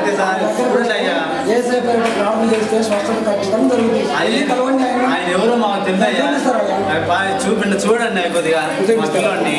ప్రతిసారి చూడండి అయ్యా, ప్రార్థన చేస్తే స్వస్థత ఖచ్చితంగా జరుగుతుంది. ఆయన ఎవరో మాకు తెలియదయ్యా, చూడండి కొద్దిగా పిల్లోడిని.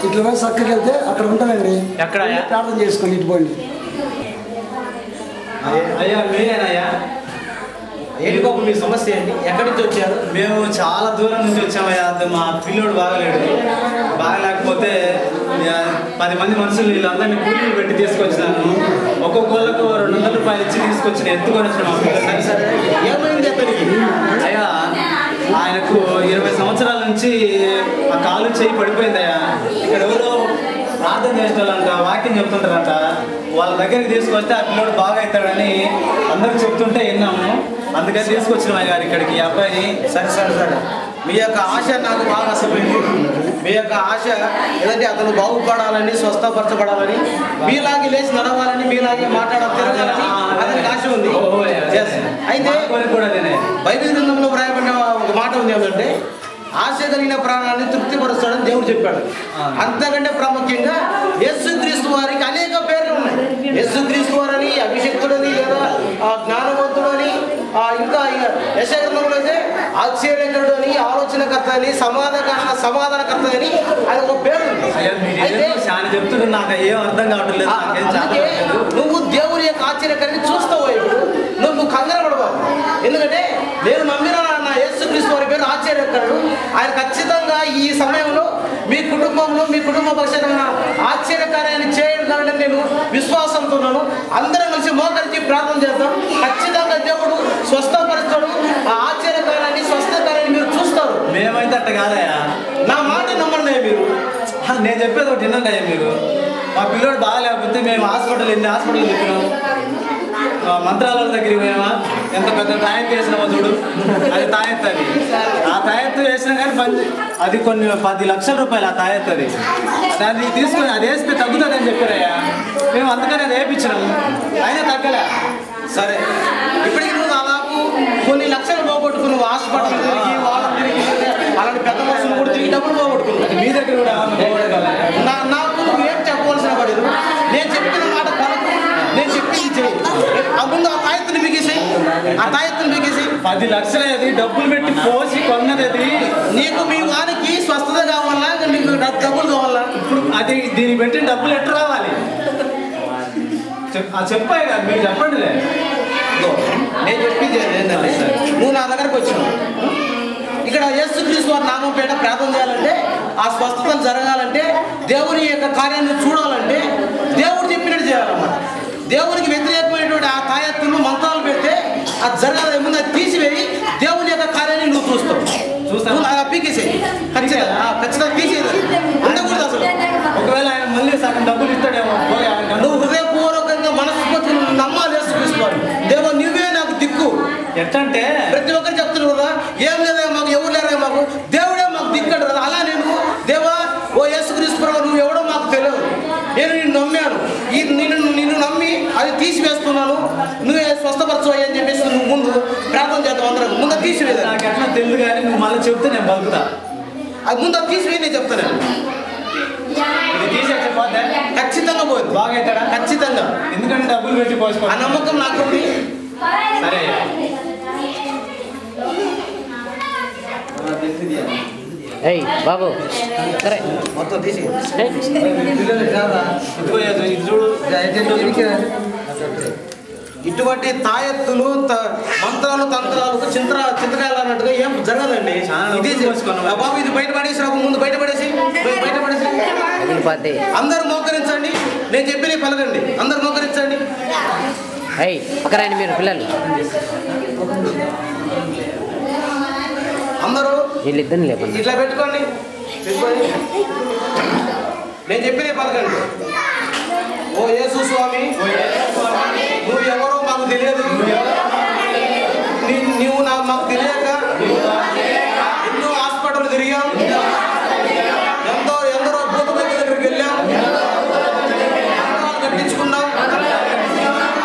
ఇట్లా పోయి చక్కకి వెళ్తే అక్కడ ఉంటానండి. ఎక్కడ ప్రార్థన చేసుకోండి. ఇటు పోండి. అయ్యా మీరేనయ్యా? ఏంటి బాబు మీ సమస్య ఏంటి? ఎక్కడి నుంచి వచ్చారు? మేము చాలా దూరం నుంచి వచ్చామయ్యా. మా పిల్లోడు బాగలేడు. బాగలేకపోతే 10 మంది మనుషులు వీళ్ళందరినీ కూలీలు పెట్టి తీసుకొచ్చినాను. ఒక్కొక్కళ్ళకు 200 రూపాయలు ఇచ్చి తీసుకొచ్చిన ఎత్తుకొని వచ్చిన మా పిల్లలు. సరే ఏమైంది అతనికి? అయ్యా ఆయనకు 20 సంవత్సరాల నుంచి ఆ కాలు చేయి పడిపోయిందయ్యా. ఇక్కడ ఎవరో ప్రార్థన చేసేవాళ్ళంట, వాక్యం చెప్తుంటారంట. వాళ్ళ దగ్గరికి తీసుకొస్తే ఆ పిల్లోడు బాగా అవుతాడని అందరికి చెప్తుంటే విన్నాము. అందుకని తీసుకొచ్చినాం అయ్యారు ఇక్కడికి ఈ అబ్బాయిని. సరే మీ యొక్క ఆశ నాకు బాగా అసలు. మీ యొక్క ఆశ ఏదంటే అతను బాగుపడాలని, స్వస్థపరచబడాలని, మీలాగే లేచి నడవాలని, మీలాగే మాట్లాడాలి, తిరగాలని అతనికి ఆశ ఉంది. అయితే బైబిల్ గ్రంథంలో వ్రాయబడిన ఒక మాట ఉంది ఏమంటే, ఆశ కలిగిన ప్రాణాన్ని తృప్తిపరుస్తాడని దేవుడు చెప్పాడు. అంతకంటే ప్రాముఖ్యంగా యేసుక్రీస్తు వారికి అనేక పేర్లు ఉన్నాయి. యేసుక్రీస్తు వారని, అభిషక్తుడని, లేదా జ్ఞానవంతుడని, ఇంకా యెషయా గ్రంథంలో అయితే ఆశ్చర్యకరుడు అని, ఆలోచనకర్త అని, సమాధానకర్త అని అది ఒక పేరు ఉంది. చెప్తుంటే నాకు ఏం అర్థం కావట్లేదు. నువ్వు దేవుని యొక్క ఆశ్చర్యకరిని చూస్తావు. ఇప్పుడు నువ్వు కంగారు పడబాకు. ఎందుకంటే నేను నమ్మిన నా యేసుక్రీస్తు వారి పేరు ఆశ్చర్యకరుడు. ఆయన ఖచ్చితంగా ఈ సమయంలో మీ కుటుంబంలో, మీ కుటుంబ పక్షాన ఆశ్చర్యకార్యాన్ని చేయగలడని నేను విశ్వాసంతో ఉన్నాను. అందరం కలిసి మోకరించి ప్రార్థన చేద్దాం. ఖచ్చితంగా దేవుడు స్వస్థపరుస్తాడు. ఆ ఆశ్చర్యకార్యాన్ని, స్వస్థకార్యాన్ని మీరు చూస్తారు. మేమైతే అట్ట కాదయ్యా. నా మాట నమ్మండి మీరు. నేను చెప్పేది ఒకటి వినండి అయ్యా. మీరు మా పిల్లోడు బాగాలేకపోతే మేము ఎన్ని హాస్పిటల్ చెప్పినాము. మంత్రాలయ దగ్గరికి పోయామా, ఎంత పెద్ద తాయెత్తు వేసినామో చూడు. అది తాయెత్తు. అది ఆ తాయెత్తు వేసినా కానీ అది కొన్ని 10 లక్షల రూపాయలు ఆ తాయెత్తు. అది దాన్ని తీసుకొని అది వేస్తే తగ్గుతుందని చెప్పారయ్యా. మేము అందుకని అది వేయించినాము, అయినా తగ్గలే. సరే ఇప్పటికి నువ్వు దాదాపు కొన్ని లక్షలు పోగొట్టుకున్నావు. హాస్పిటల్ తిరిగి, వాళ్ళ తిరిగి, అలాంటి పెద్ద మనుషులు కూడా తిరిగి డబ్బులు పోగొట్టుకున్నావు. మీ దగ్గర కూడా నాకు నువ్వేం చెప్పవలసిన పడదు. నేను చెప్పిన మాట పలకు, నేను చెప్పింది చెయ్యి. ఆ ముందు ఆ తాయెత్తుని బిగేసి, 10 లక్షలు అది డబ్బులు పెట్టి పోసి కొన్నది. అది నీకు మీ వారికి స్వస్థత కావాలా, నీకు డబ్బులు కావాలా? ఇప్పుడు అది దీన్ని పెట్టి డబ్బులు ఎట్లా రావాలి చెప్పాయి కదా, మీరు చెప్పండి. నేను చెప్పింది ఏంటంటే, నువ్వు నా దగ్గరకు వచ్చినావు. ఇక్కడ యేసుక్రీస్తు వారి నామం పేట ప్రార్థన చేయాలంటే, ఆ స్వస్థతను జరగాలంటే, దేవుని యొక్క కార్యాన్ని చూడాలంటే దేవుడు చెప్పినట్టు చేయాలన్నమాట. దేవునికి వ్యతిరేకమైనటువంటి ఆ తాయెత్తులు, మంత్రాలు పెడితే అది జరగాలి. ముందు అది తీసివేయి, దేవుని యొక్క కార్యాన్ని నువ్వు చూస్తావు. అలా పీకేసేయి. ఖచ్చితంగా తీసేది ఉండకూడదు అసలు. ఒకవేళ ఆయన మళ్ళీ సగం డబ్బులు ఇస్తాడేమో. నువ్వు హృదయపూర్వకంగా మనస్ఫూర్తిగా నమ్మాలి యేసుక్రీస్తు వారు. దేవా నువ్వే నాకు దిక్కు. ఎట్లంటే ప్రతి ఒక్కరు చెప్తున్నారు కదా, ఏం లేదా మాకు, ఎవరు లేరా మాకు, దేవుడే మాకు దిక్కడు కదా. అలా నేను దేవా ఓ యేసుక్రీస్తు ప్రభు నువ్వు ఎవడో మాకు తెలియదు, నేను నిన్ను నమ్మాను, నిన్ను నమ్మి అది తీసివేస్తున్నాను, నువ్వే స్వస్థపరచు అని చెప్పేసి నువ్వు ముందు ప్రార్థన చేద్దాం. అందరం ముందు తీసివేది. నాకు ఎట్లా తెలియదు కానీ నువ్వు మళ్ళీ చెప్తే నేను బతుకుతా. అది ముందు అది తీసివేయి. నేను చెప్తాను. ఇది తీసేస్తే పోతే ఖచ్చితంగా పోతుంది. బాగా అవుతాడా? ఖచ్చితంగా. ఎందుకంటే డబ్బులు పెట్టి పోసుకో. ఆ నమ్మకం నాకు ఉంది. సరే బాబు సరే మొత్తం తీసి ఇటువంటి తాయెత్తులు, మంత్రాలు, తంత్రాలకు చింతకాయలు అన్నట్టుగా ఏం జరగదండి. బాబు ఇది బయటపడేసి రాబు, ముందు బయటపడేసి. అందరూ మోకరించండి. నేను చెప్పి పలకండి. అందరూ మోకరించండి. పక్కరండి మీరు పిల్లలు అందరూ వీళ్ళిద్దరిని లేపండి. ఇట్లా పెట్టుకోండి. నేను చెప్పినే పలకండి. ఓ యేసు స్వామి, నువ్వు ఎవరో మాకు తెలియదు. నువ్వు మాకు తెలియక ఎన్నో హాస్పిటల్ తిరిగాం, ఎందరో భూత దగ్గరికి వెళ్ళాం, కట్టించుకున్నాం,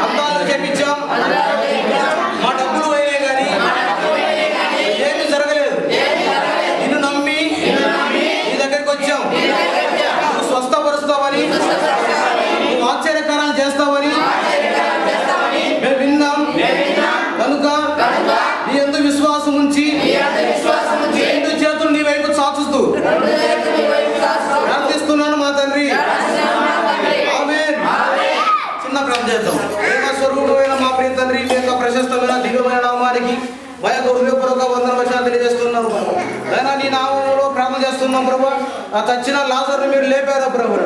అందాలు చేపించాం, మా డబ్బులు పోయినాయి కానీ ఏమీ జరగలేదు. నిన్ను నమ్మి నీ దగ్గరికి వచ్చాం. నువ్వు స్వస్థపరుస్తావని, నువ్వు ఆశ్చర్యకారాలు చేస్తావని ప్రార్థన చేద్దాం. ప్రేమ స్వరూపమైన మా ప్రియ తండ్రి, మీ యొక్క ప్రశస్తమైన దివ్యమైన నామానికి మా యొక్క హృదయపూర్వక వందనవచనాలు తెలియజేస్తున్నాం. అయినా నీ నామంలో ప్రార్థన చేస్తున్నాం ప్రభా. చచ్చిన లాజరుని మీరు లేపారు ప్రభు.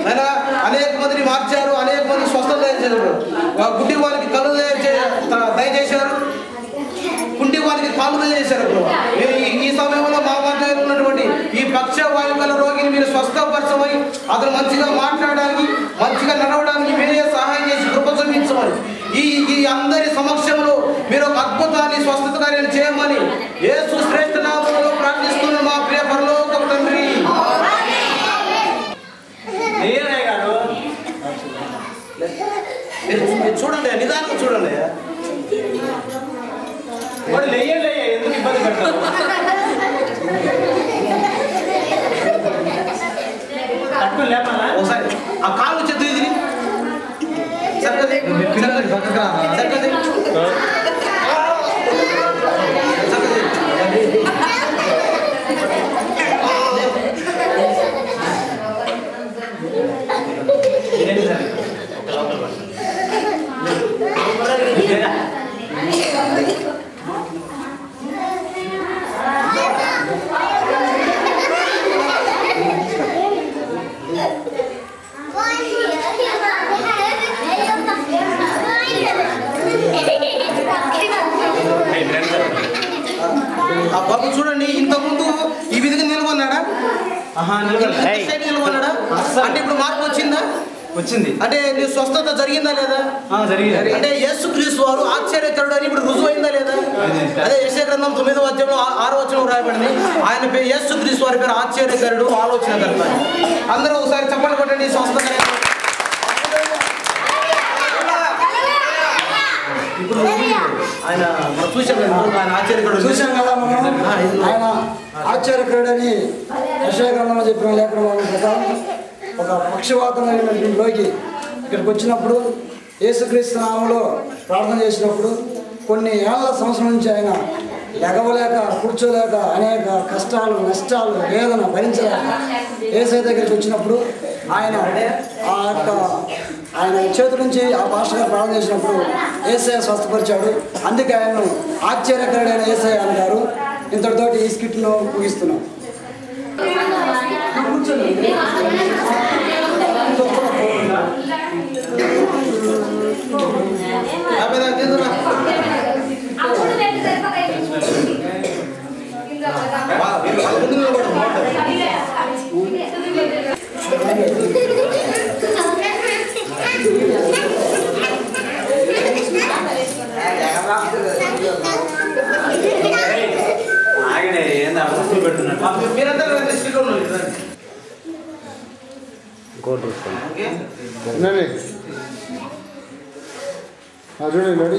అయినా అనేక మందిని మార్చారు, అనేక మంది స్వస్థత దయచేశారు. గుడ్డి వారికి కళ్ళు దయచేశారు, కుంటి వారికి కాళ్ళు దయచేశారు ప్రభు. ఈ సమయంలో మా మధ్య ఉన్నటువంటి ఈ పక్షవాయువుల రోగిని మీరు స్వస్థపరచమై అతను మంచిగా మాట్లాడడానికి, మంచిగా నడవడానికి మీరే సహాయం చేసి కృప చూపించమని, ఈ అందరి సమక్షంలో మీరు ఒక అద్భుతాన్ని, స్వస్థత కార్యాన్ని చేయమని యేసు శ్రేష్ఠ నామములో ప్రార్థిస్తున్న మా ప్రియ పరలోకపు తండ్రి. చూడండి, నిదానంగా చూడండి. ఎందుకు ఇబ్బంది పెడతారు? ఒకసారి ఆ కాలు చెత్త ఇది చక్కది చక్కది ఆ బాబు చూడండి, ఇంతకుముందు ఈ విధిగా నిలబడినాడా? నిలబడినాడా? అంటే ఇప్పుడు మార్పు వచ్చిందా? వచ్చింది. అంటే నీ స్వస్థత జరిగిందా లేదా? జరిగింది. అంటే యేసుక్రీస్తు వారు ఆశ్చర్యకరుడు అని ఇప్పుడు రుజువైందా లేదా? అదే యెషయా గ్రంథం 9వ అధ్యాయంలో 6వ వచనం రాయబడింది. ఆయన పేరు యేసుక్రీస్తు వారి పేరు ఆశ్చర్యకరుడు, ఆలోచనకర్త. అందరూ ఒకసారి చప్పట్లు కొట్టండి. స్వస్థత ఇప్పుడు ఆయన చూసాం కదా, ఆయన ఆశ్చర్యకరుడు చూసాం కదా మనం. ఆయన ఆశ్చర్యకరుడని యెషయా గ్రంథంలో చెప్పిన లేఖనం ప్రకారం ఒక పక్షవాతమైనటువంటి రోగి ఇక్కడికి వచ్చినప్పుడు యేసుక్రీస్తు నామములో ప్రార్థన చేసినప్పుడు కొన్ని ఏళ్ల సంవత్సరం నుంచి ఆయన లెగవలేక, కూర్చోలేక, అనేక కష్టాలు, నష్టాలు, వేదన భరించలేక యేసయ్య దగ్గరికి వచ్చినప్పుడు ఆయన చేతి నుంచి ఆ భాషగా ప్రార్థన చేసినప్పుడు యేసయ్య స్వస్థపరిచాడు. అందుకే ఆయనను ఆశ్చర్యకరుడైన యేసయ్య అంటారు. ఇంతటితోటి ఈ స్కిట్ను ముగిస్తున్నాం. రెడీ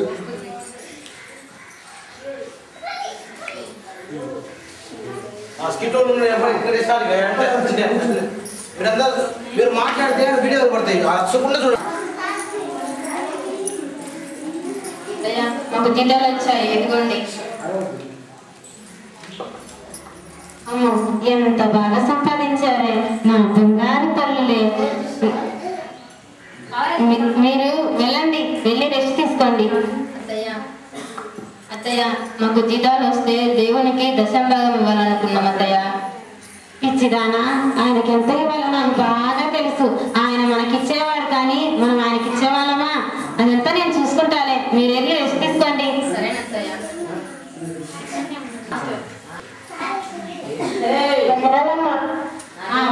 మీరు మాట్లాడితే వీడియోలు పడతాయి. చూడండి. మాకు జిడ్డలు వచ్చాయి, ఎదుగోండి. అమ్మో, ఎంత బాగా సంపాదించారే నా బంగారు తల్లులే. మీరు వెళ్ళండి, వెళ్ళి రెస్ట్ తీసుకోండి. అత్తయ్య, మాకు జిడ్డాలు వస్తే దేవునికి దశంభాగం ఇవ్వాలనుకున్నాం అత్తయ్య. పిచ్చిదానా, ఆయనకి ఎంత ఇవ్వాలో నాకు బాగా తెలుసు. ఆయన మనకిచ్చేవాడు, కానీ మనం ఆయనకి ఇచ్చేవాళ్ళమా? అదంతా నేను చూసుకుంటాలే, మీరు వెళ్ళి రెస్ట్ తీసుకోండి.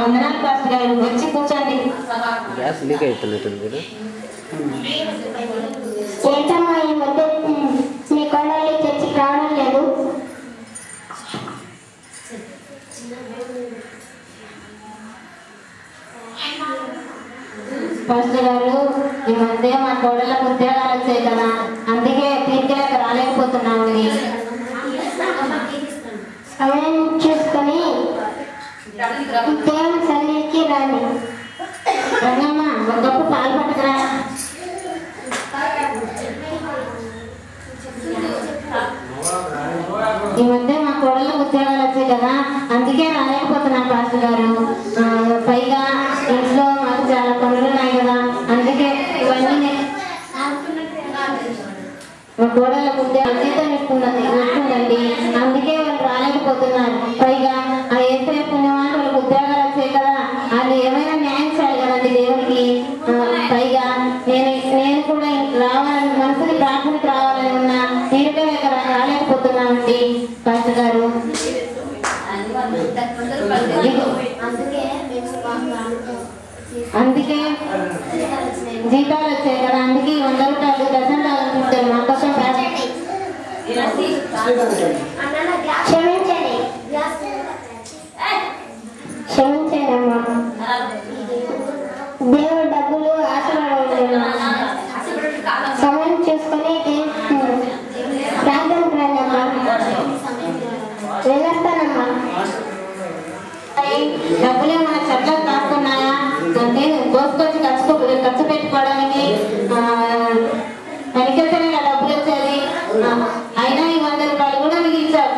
వందనాలు పాస్టర్ గారు, వచ్చి కూర్చోండి. గ్యాస్ లీక్ అవుతున్నట్టుంది మీరు. ఏంటమ్మా ఈ మధ్య మీ కొండల్ని చర్చికి రావడం లేదు? పాస్టర్ గారు, ఈ మధ్య మా కోడళ్ళకు ఉద్యోగాలు వచ్చాయి కదా, అందుకే తీర్చలేక రాలేకపోతున్నాము. సమయం చూసుకొని దేవుని సన్నిధికి రండి. రంగమ్మ, ఒక గొప్ప పాలు పట్టుకురా. ఈ మధ్య మా కోడళ్ళకు ఉద్యోగాలు వచ్చాయి కదా, అందుకే రాలేకపోతున్నాం పాస్టర్ గారు. పైగా ఇంట్లో మాకు చాలా పనులు ఉన్నాయి కదా, అందుకే ఇవన్నీ మా కోడళ్ళ ముందే జీతం ఇస్తుందండి. అందుకే వాళ్ళు రాలేకపోతున్నారు. పైగా ఆ ఏసే పుణ్యమాన వాళ్ళకి ఉద్యోగాలు వచ్చాయి కదా, వాళ్ళు ఏమైనా న్యాయం చేయాలి కదండి దేవునికి. పైగా నేను కూడా రావాలని మనసుకి ప్రార్థనకి రావాలని ఉన్నా, తీరిక ఇక్కడ రాలేకపోతున్నామండి పాస్టర్ గారు. అందుకే జీతాలు వచ్చాయి కదా, అందుకే 100 రూపాయలు దర్శనం రావాలనుకుంటారు. మా కోసం క్షమించండి అమ్మా. దేవుడు డబ్బులు ఆశపడలేదు. సమయం చూసుకొని ప్రార్థనకు రండి అమ్మా. వెళ్ళొస్తానమ్మా. డబ్బులే మన చెట్లకు కాకున్నాయా అంటే కోసుకొచ్చి ఖర్చు పెట్టుకోవడానికి పనికెళ్తేనే కదా డబ్బులు వచ్చేది. అయినా ఈ 100 రూపాయలు కూడా మిగిల్చావు.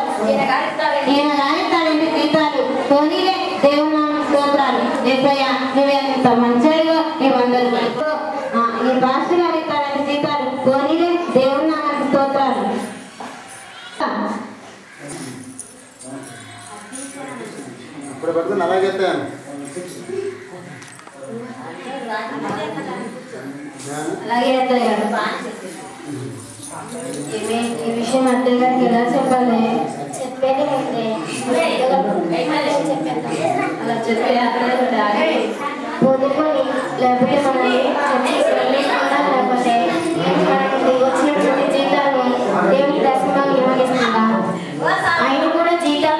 ఈయన రాయిస్తాడంటే జీతాలు పోనీలే. దేవుని నామం స్తోత్రాలు. ఏసయ్యా నువ్వెంత మంచిగా ఈ 100 రూపాయలు ఈ పాస్టర్ గారు ఇస్తాడంటే జీతాలు పోనీలే. దేవుని నామం స్తోత్రాలు. ఇప్పుడు పడుతుంది అలాగే అలాగే అత్తయ్య గారు ఈ విషయం అత్తయ్య గారికి ఎలా చెప్పాలి? చెప్పేది ఉంటే అలా చెప్పే అత్తయ్య పొదుపుని లేకపోతే లేకపోతే మనకి వచ్చినటువంటి జీతాన్ని దేవుడి దర్శనాలు నిర్వహిస్తుందా? ఆయన కూడా జీతాల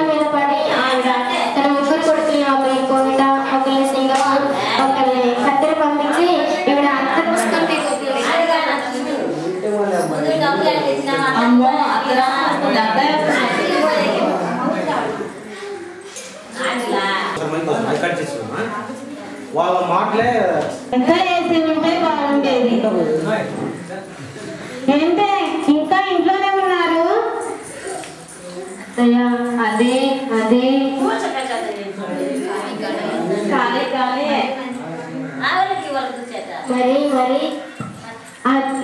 మీద పడి ఆవిడ తన ముగ్గురు కొడుకుని ఒకరిని కోవిడ, ఒకరిని సింగపూర్, ఒకరిని కత్తెర పంపించి ఈవిడ అంత పుస్తకం తీసుకుంటుంది. అమ్మో వాళ్ళ మాటలే ఇంకా వేసి ఉంటే బాగుండేది. ఏంటే ఇంకా ఇంట్లోనే ఉన్నారు? అయ్యా అదే మరి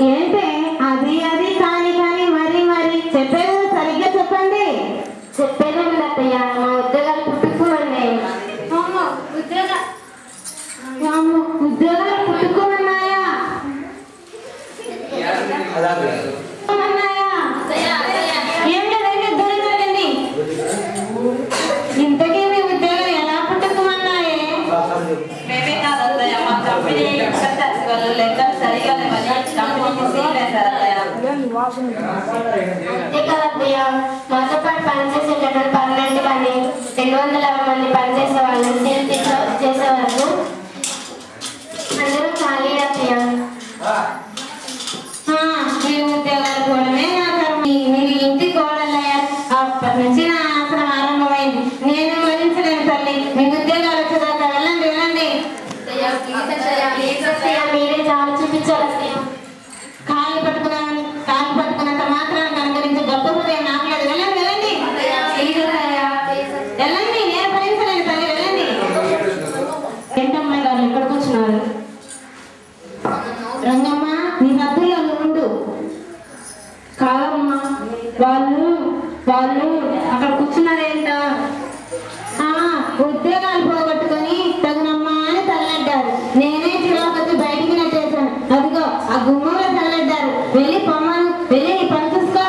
ఏంటే అది కానీ మరి చెప్పేది సరిగ్గా చెప్పండి. చెప్పేది ఉంది అత్తయ్య. మా ఉద్యోగాలు పుట్టుకోండి. ఉద్యోగాలు పుట్టుకోమన్నాయా? ఏం లేదండి, దూరం జరగండి. ఇంతకీ మీ ఉద్యోగాలు ఎలా పుట్టుకోమన్నాయే? మేమే కాదు అత్తయ్య, మా కంపెనీ వాళ్ళు లెక్కలు సరిగా అంతే కదత్తయ్య. మాతో పాటు పనిచేసేటటువంటి 12 కానీ 250 మంది పనిచేసే వాళ్ళు చేసేవాళ్ళు అందరూ ఖాళీ అత్తయ్య. మీ ఉద్యోగాలు పోవడమే నా కర్మ. మీరు ఇంటి కోడలయ్యారు. అప్పటి నుంచి నా ఆశ్రమం ఆరంభమైంది. నేను వరించలేను తల్లి. మీ ఉద్యోగాలు వచ్చేదాకా వెళ్ళండి. మీరే జాలి చూపించాలి అత్తయ్య. కాళ్ళు పట్టుకున్నంత మాత్రాన్ని కనుగరించి గొప్ప హృదయం నాకు లేదు. వెళ్ళండి. నేను భరించలేను తల్లి. వెళ్ళండి. ఏంటమ్మాయి గారు ఎక్కడికి వచ్చినారు? రంగమ్మ నీ హద్దుల్లో ఉండు. కాదమ్మా, వాళ్ళు అక్కడ కూర్చున్నారేంట? ఉద్యోగాలు పోగొట్టుకొని తగునమ్మా అని తల్లడ్డారు. నేనే చిరాకొచ్చి బయటికి నెట్టేశాను. అదిగో ఆ గుమ్మంలో తల్లడ్డారు. వెళ్ళి పొమ్మను, వెళ్ళి నీ పని చూసుకో.